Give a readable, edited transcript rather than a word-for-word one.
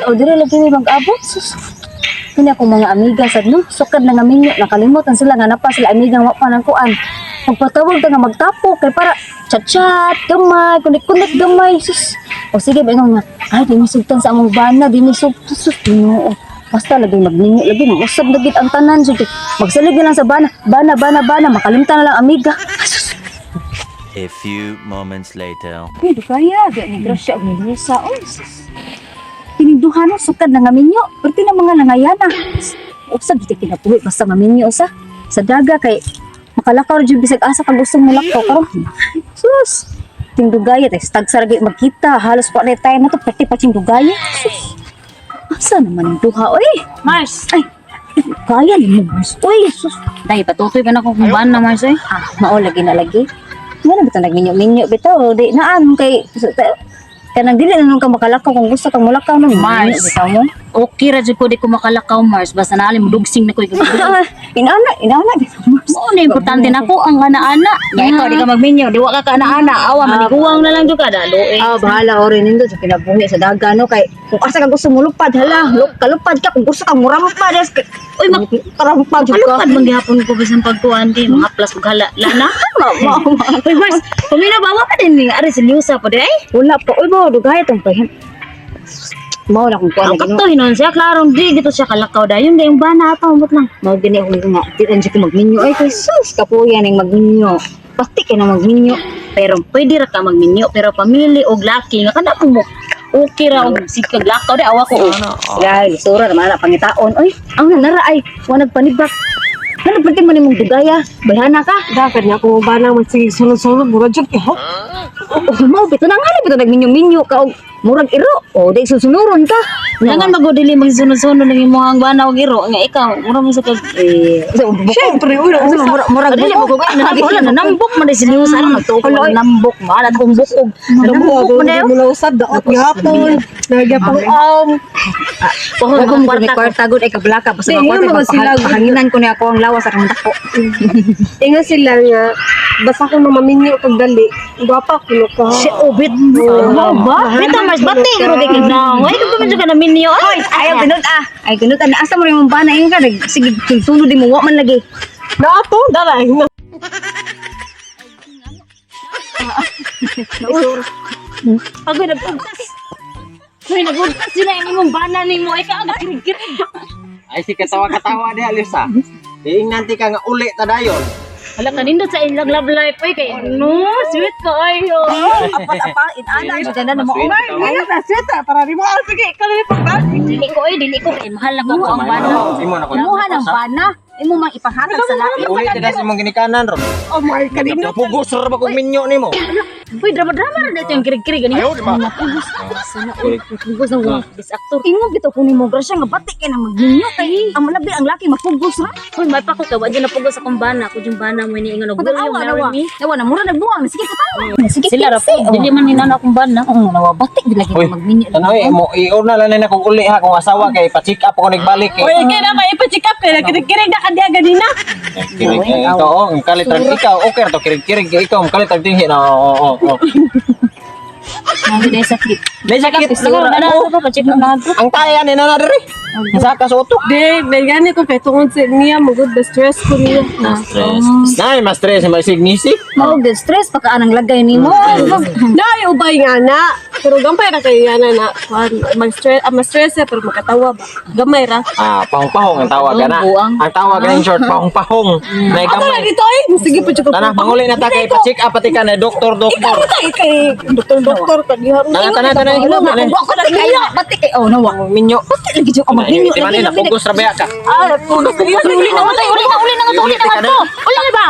O dira lagi may mag-abot. Sus. Kini akong mga amiga sad no. Sukad na nga minyo, nakalimutan sila nga napa sila amigang wa pa nang kuan. Magpatawag ta nga magtapo kay para chat-chat gamay, kunik-kunik gamay. Sus. O sige ba nga, ay di misugtan sa among bana, di misugtan sus Ginoo. Basta lagi magninyo lagi usab na gid ang tanan jud. Magsalig na lang sa bana, makalimtan na lang amiga. Sus. A few moments later. Hindi kaya, di ni grasya og nilusa. Oy, sus. Tininduhan sukad na nga minyo. Perti na mga langayana. Usab di kinapuwi basta maminyo sa daga kay makalakaw jud bisag asa ka gusto mo lakaw karon. Sus. Tingdugaya tay stag sa ragi magkita halos pa na time na to perti pa tingdugaya. Sus. Asa naman ang duha oy? Mars, Ay. Kaya ni mo. Oy, sus. dahil patutoy ka na kung kumbahan na Mars eh. Mao lagi na lagi. Wala bitaw nagminyo-minyo bitaw di naan kay kanang dili na nung ka makalakaw kung gusto kang mulakaw nung Mars. bitaw mo. Okay ra jud ko di ko makalakaw Mars basta naalim dugsing na ko ikaw. Inaana dito Mars. Mo na importante nako ang ana-ana. Ya ikaw di ka magminyo, di wa ka ana-ana. Awa maniguwang na lang jud ka dalo eh. Bahala ori nindo sa kinabuhi sa daga no kay kung asa ka gusto mo lupad hala, kalupad ka kung gusto kang muramupad Uy, marampad jud ka. Alupad man gihapon ko bisan pagkuan kay mga plus ug hala lana. Uy Mars, pamina bawa ka din ni ari sa liusa pa di ay. Wala pa uy mo dugay tong pahin. Mao na kung kuan Ang kakto hinon siya klaro di gito siya kalakaw dayon dayong bana ato mot lang. Mao gini ako nga di ran siya magminyo ay kay sus kapuya ning magminyo. Pasti ka na magminyo. Pero pwede ra ka magminyo pero pamili og laki nga kada mo okay ra og sikag lakaw di awa ko. Gay, sura naman na pangitaon. Oy, ang nanara ay wa nagpanibak. Ano pati man imong dugaya? Bayhana ka. Dapat nga kung ba naman sige sunod-sunod, mura dyan ka. Mao bito nang ali bito nagminyo-minyo ka og murag iro. O di susunuron ka. Nangan magodili magsunod-sunod ng imong bana og iro nga ikaw mura mo sa kag Siyempre, ulo. murag dili mo ko wala na nambok man si Lius ano nagtukol nambok mo ala kung bukog nambok mo na yun. Mula usad, daot gihapon. Nagyapang Pohon akong kwarta gud ay kablaka basta Di, mga yun kwarta naman sila. pahanginan ko ni ako ang lawas akong dako. Inga sila nga, basta ko mamaminyo pag dali, gwapa ko ka. Si Obit ba bita mas bati pero di ka na ay kung medyo ka na minyo ay Ayaw gunod ah. Ay gunod na asa mo ring bana inga sige sulod di mo wa man lagi. Naato, dalay na. pagod nagpugtas Uy, nagpugtas yun na imong bana ni mo ay ka aga kirig-kirig Ay si katawa-katawa di Alisa. Nanti ka nga uli ta dayon. hala kanindot sa ilang love life ay kay no sweet ka ayo Apa inana jud na mo. Ayun na, seta, para di mo, sige, kanili pag dili ko kay mahal na ko ang bana Imo na ko. Imuha ng bana. Imo mang ipahatag sa lahi. Uli ta sa imong ginikanan ron. Oh my God, Napugos ra ba kog minyo nimo? uy drama-drama na dito yung kirig-kirig ani Ayaw di ba? sana uy pugos na wong this actor Ingo bitaw kunin mo grasya nga batik kay na magminyo kay ang malabi ang laki mapugos ra. uy may pa ko ka wadyo na pugos akong bana ko yung bana mo ni ingon og Pag awa nawa. Nawa na mura nagbuwang sige ko tawo. Sige sila ra po dili man ni nana akong bana nawa batik di lagi Uy, magminyo. Tanawi mo i-or na lang na kog uli ha kung asawa kay pa-check up ako nagbalik eh. Uy, kaya na may ipa-check up kaya kirig-kirig na kadiya ganina. Kirig ikaw oh, ang kalitan ikaw okay ra to kirig-kirig ikaw ang kalitan dinhi na oo. Nang dai sakit May sakit siguro na ako pa check na ako Ang kaya ni na diri. Nasaka sa utok. Di, may gani ko kay tungod sa niya, magod ba stress ko niya. Stress. Nay, mas stress may signisi. Mao gid stress pagka anang lagay nimo. Dahil ubay nga na. Pero gampay na kayo yan na mag-stress pero makatawa ba? Gamay ra. Pahong-pahong ang tawag na. Ang tawag na in short pahong-pahong. May Ako gamay. lagi to eh. Sige po, tsaka Tanah manguli na ta kay pa-check up pati ka na doktor. Ikaw tayo kay doktor ka diha. Tanah. Wa ko lagi kay batik kay oh nawa. Minyo. Batik lagi jud ka magminyo. Di man na focus ra ba ka? Ah, puno. uli na nga to uli na nga to uli na nga to uli na ba